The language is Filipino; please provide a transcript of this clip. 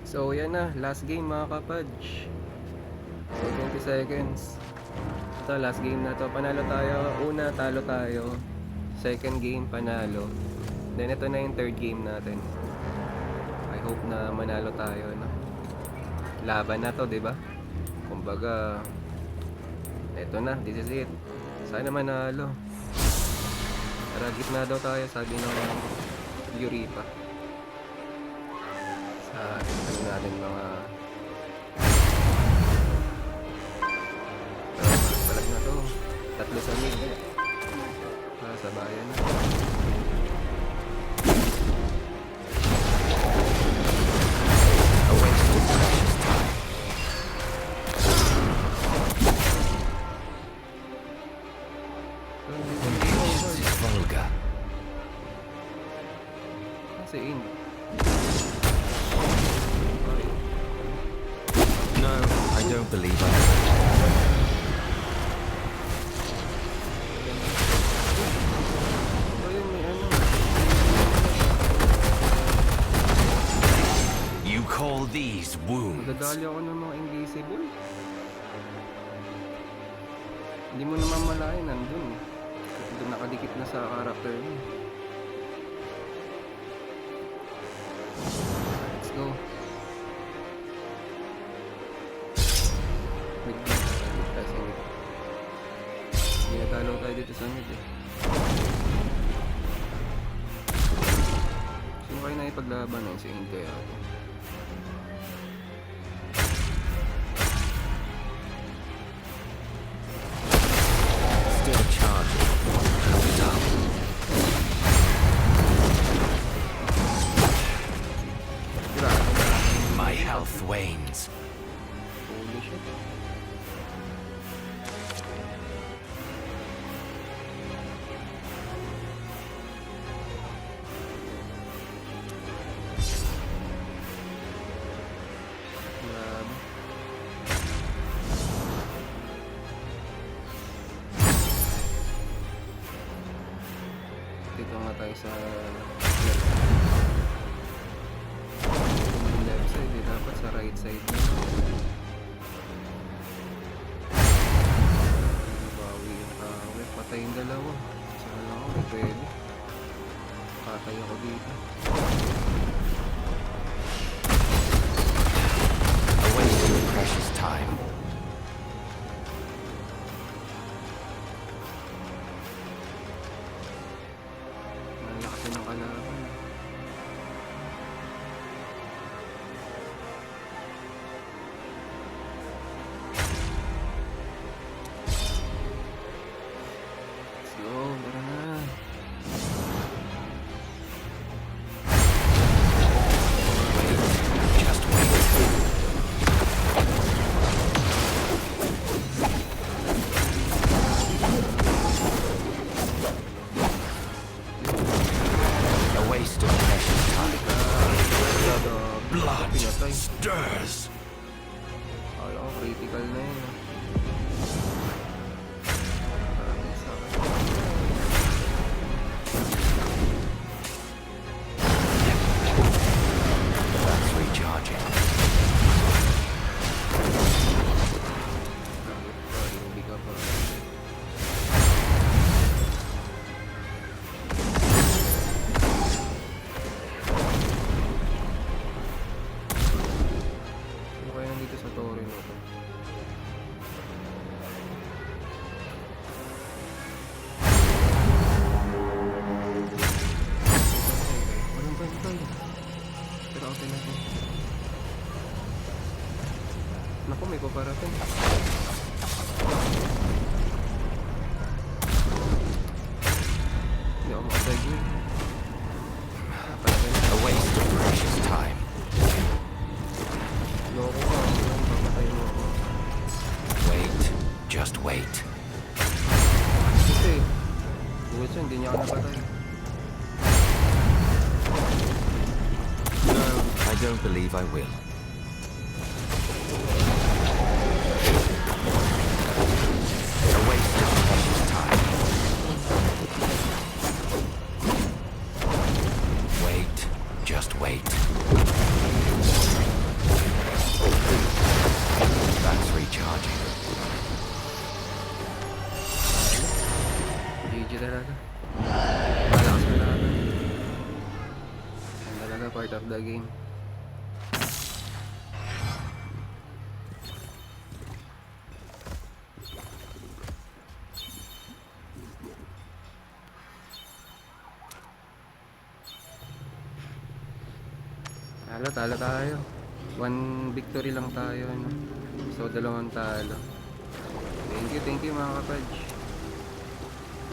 So yan na, last game mga kapadge. So 20 seconds. Ito, last game na to. Panalo tayo. Una, talo tayo. Second game, panalo. Then ito na yung third game natin. I hope na manalo tayo, no? Laban na to, 'di ba? Kumbaga, eto na, this is it. Sana manalo. Tara, gitna daw tayo, sabi ng Yuripa. Sa ano natin mga palag na to. Tatlo sa mid. Sa bayan na. Kasi in. No, I don't believe it. Ayun, may ano. You call these wounds? Nadadali ako ng mga invisible. Hindi mo naman malayan, nandun. Doon nakadikit na sa character mo. Let's go. Mid na. Kasi mid. Hindi natalo tayo dito sa mid eh. Sino kayo na ipaglaban na si Inka yata? Still charging. Down. Grabe. My health wanes. Holy shit. Grabe. Dito nga tayo sa left side eh, dapat sa right side na. Bawi yung tao, patay yung dalawa. Saka lang ako, pwede. Patay ako dito. A waste of precious time. Malakas yun ang kalaban. Let's go, tara na. Just wait. A waste of precious time. Blood Pinatay. stirs. Akala ko critical na yun. Parang sa akin. That's recharging. Hindi ka pa. Ano kaya nandito sa Torre mo to? Walang bantay. Pero okay na to. Naku, may paparating. Hindi ako makasagin. Napalagan. A waste of precious time. Loko ka. Papatay mo ako. Wait. Just wait. Kasi, buwit siya, hindi niya ako napatay. No, I don't believe I will. A waste of precious time. Wait. Just wait. GG talaga. Malakas na laban. Yan talaga part of the game. Talo tayo. One victory lang tayo, ano. So, dalawang talo. Thank you mga kapadge.